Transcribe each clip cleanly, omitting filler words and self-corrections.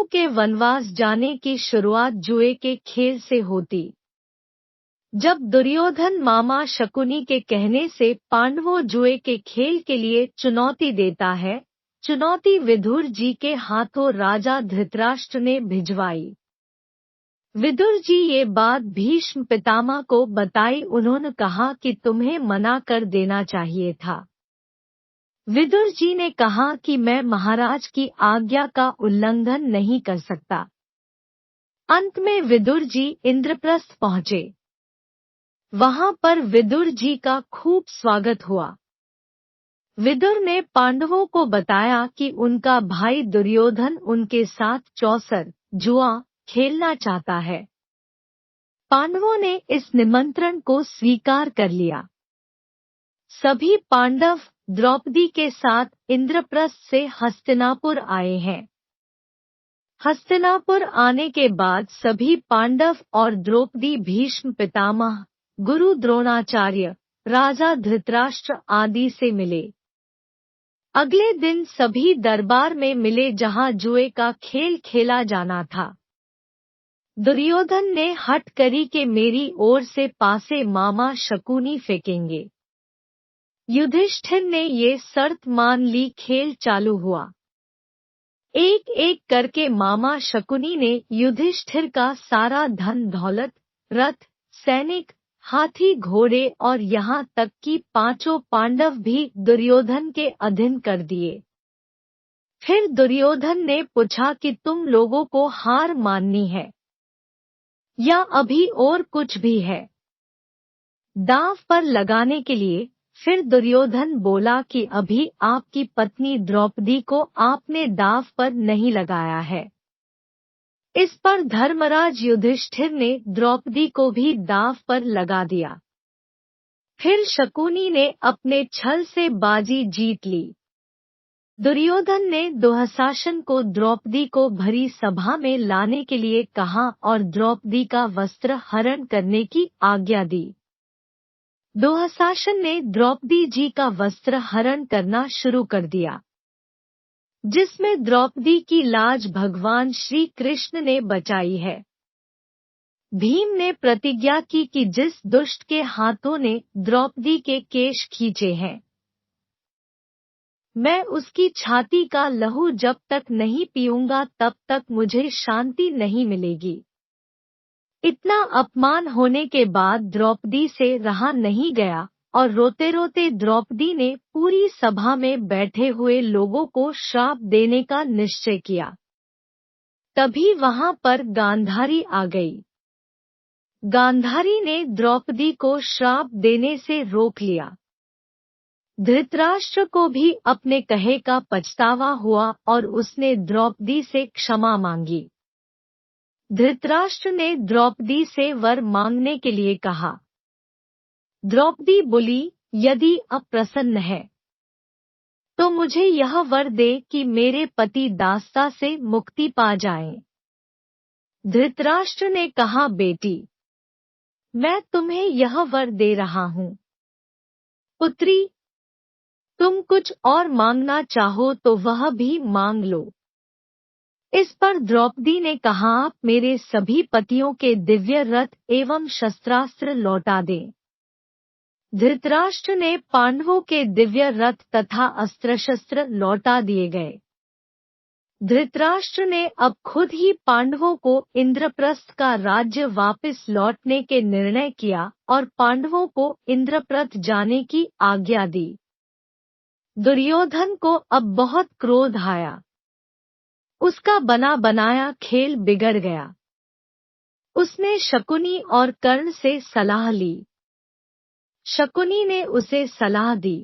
के वनवास जाने की शुरुआत जुए के खेल से होती। जब दुर्योधन मामा शकुनी के कहने से पांडवों जुए के खेल के लिए चुनौती देता है, चुनौती विदुर जी के हाथों राजा धृतराष्ट्र ने भिजवाई। विदुर जी ये बात भीष्म पितामह को बताई। उन्होंने कहा कि तुम्हें मना कर देना चाहिए था। विदुर जी ने कहा कि मैं महाराज की आज्ञा का उल्लंघन नहीं कर सकता। अंत में विदुर जी इंद्रप्रस्थ पहुंचे। वहां पर विदुर जी का खूब स्वागत हुआ। विदुर ने पांडवों को बताया कि उनका भाई दुर्योधन उनके साथ चौसर जुआ खेलना चाहता है। पांडवों ने इस निमंत्रण को स्वीकार कर लिया। सभी पांडव द्रौपदी के साथ इंद्रप्रस्थ से हस्तिनापुर आए हैं। हस्तिनापुर आने के बाद सभी पांडव और द्रौपदी भीष्म पितामह, गुरु द्रोणाचार्य, राजा धृतराष्ट्र आदि से मिले। अगले दिन सभी दरबार में मिले जहां जुए का खेल खेला जाना था। दुर्योधन ने हठ करी कि मेरी ओर से पासे मामा शकुनी फेंकेंगे। युधिष्ठिर ने ये शर्त मान ली। खेल चालू हुआ। एक एक करके मामा शकुनी ने युधिष्ठिर का सारा धन दौलत, रथ, सैनिक, हाथी घोड़े और यहाँ तक कि पांचों पांडव भी दुर्योधन के अधीन कर दिए। फिर दुर्योधन ने पूछा कि तुम लोगों को हार माननी है या अभी और कुछ भी है। दांव पर लगाने के लिए फिर दुर्योधन बोला कि अभी आपकी पत्नी द्रौपदी को आपने दांव पर नहीं लगाया है। इस पर धर्मराज युधिष्ठिर ने द्रौपदी को भी दांव पर लगा दिया। फिर शकुनी ने अपने छल से बाजी जीत ली। दुर्योधन ने दुःशासन को द्रौपदी को भरी सभा में लाने के लिए कहा और द्रौपदी का वस्त्र हरण करने की आज्ञा दी। दुःशासन ने द्रौपदी जी का वस्त्र हरण करना शुरू कर दिया, जिसमें द्रौपदी की लाज भगवान श्री कृष्ण ने बचाई है। भीम ने प्रतिज्ञा की कि जिस दुष्ट के हाथों ने द्रौपदी के केश खींचे हैं, मैं उसकी छाती का लहू जब तक नहीं पीऊंगा तब तक मुझे शांति नहीं मिलेगी। इतना अपमान होने के बाद द्रौपदी से रहा नहीं गया और रोते रोते द्रौपदी ने पूरी सभा में बैठे हुए लोगों को श्राप देने का निश्चय किया। तभी वहां पर गांधारी आ गई। गांधारी ने द्रौपदी को श्राप देने से रोक लिया। धृतराष्ट्र को भी अपने कहे का पछतावा हुआ और उसने द्रौपदी से क्षमा मांगी। धृतराष्ट्र ने द्रौपदी से वर मांगने के लिए कहा। द्रौपदी बोली, यदि अब प्रसन्न है तो मुझे यह वर दे कि मेरे पति दास्ता से मुक्ति पा जाएं। धृतराष्ट्र ने कहा, बेटी, मैं तुम्हें यह वर दे रहा हूँ। पुत्री, तुम कुछ और मांगना चाहो तो वह भी मांग लो। इस पर द्रौपदी ने कहा, आप मेरे सभी पतियों के दिव्य रथ एवं शस्त्रास्त्र लौटा दें। धृतराष्ट्र ने पांडवों के दिव्य रथ तथा अस्त्र शस्त्र लौटा दिए गए। धृतराष्ट्र ने अब खुद ही पांडवों को इंद्रप्रस्थ का राज्य वापस लौटने के निर्णय किया और पांडवों को इंद्रप्रस्थ जाने की आज्ञा दी। दुर्योधन को अब बहुत क्रोध आया। उसका बना बनाया खेल बिगड़ गया। उसने शकुनी और कर्ण से सलाह ली। शकुनी ने उसे सलाह दी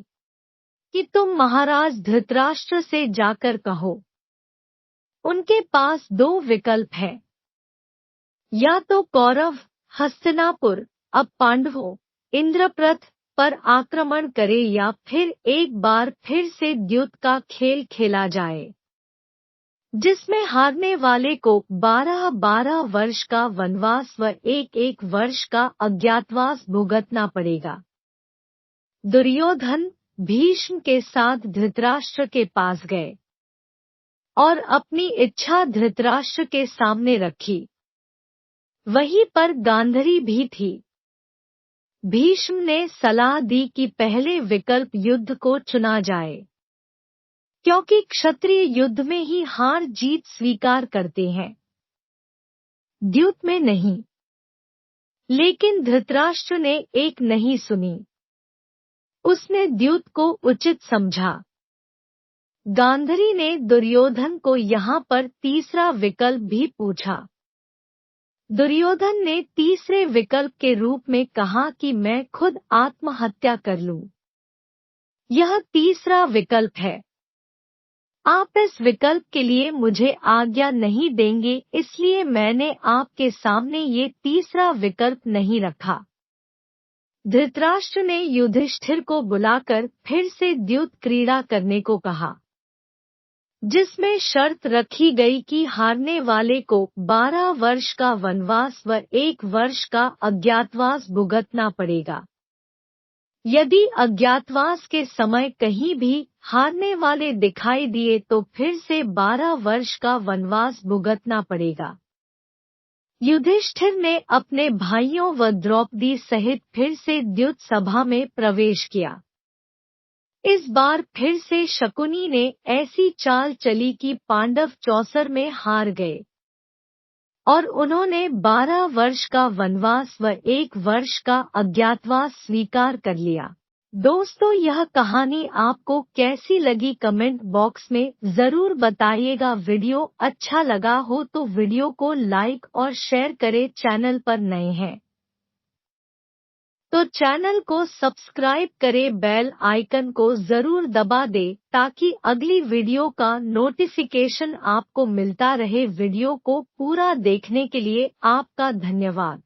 कि तुम महाराज धृतराष्ट्र से जाकर कहो। उनके पास दो विकल्प हैं, या तो कौरव हस्तिनापुर अब पांडवों इंद्रप्रस्थ पर आक्रमण करे या फिर एक बार फिर से द्यूत का खेल खेला जाए, जिसमें हारने वाले को 12-12 वर्ष का वनवास व 1-1 वर्ष का अज्ञातवास भुगतना पड़ेगा। दुर्योधन भीष्म के साथ धृतराष्ट्र के पास गए और अपनी इच्छा धृतराष्ट्र के सामने रखी। वहीं पर गांधारी भी थी। भीष्म ने सलाह दी कि पहले विकल्प युद्ध को चुना जाए, क्योंकि क्षत्रिय युद्ध में ही हार जीत स्वीकार करते हैं, द्यूत में नहीं। लेकिन धृतराष्ट्र ने एक नहीं सुनी। उसने द्यूत को उचित समझा। गांधारी ने दुर्योधन को यहाँ पर तीसरा विकल्प भी पूछा। दुर्योधन ने तीसरे विकल्प के रूप में कहा कि मैं खुद आत्महत्या कर लूं। यह तीसरा विकल्प है। आप इस विकल्प के लिए मुझे आज्ञा नहीं देंगे, इसलिए मैंने आपके सामने ये तीसरा विकल्प नहीं रखा। धृतराष्ट्र ने युधिष्ठिर को बुलाकर फिर से द्यूत क्रीड़ा करने को कहा, जिसमें शर्त रखी गई कि हारने वाले को 12 वर्ष का वनवास व 1 वर्ष का अज्ञातवास भुगतना पड़ेगा। यदि अज्ञातवास के समय कहीं भी हारने वाले दिखाई दिए तो फिर से 12 वर्ष का वनवास भुगतना पड़ेगा। युधिष्ठिर ने अपने भाइयों व द्रौपदी सहित फिर से द्यूत सभा में प्रवेश किया। इस बार फिर से शकुनी ने ऐसी चाल चली कि पांडव चौसर में हार गए और उन्होंने 12 वर्ष का वनवास व 1 वर्ष का अज्ञातवास स्वीकार कर लिया। दोस्तों, यह कहानी आपको कैसी लगी कमेंट बॉक्स में जरूर बताइएगा। वीडियो अच्छा लगा हो तो वीडियो को लाइक और शेयर करें। चैनल पर नए हैं तो चैनल को सब्सक्राइब करें, बेल आइकन को जरूर दबा दें ताकि अगली वीडियो का नोटिफिकेशन आपको मिलता रहे। वीडियो को पूरा देखने के लिए आपका धन्यवाद।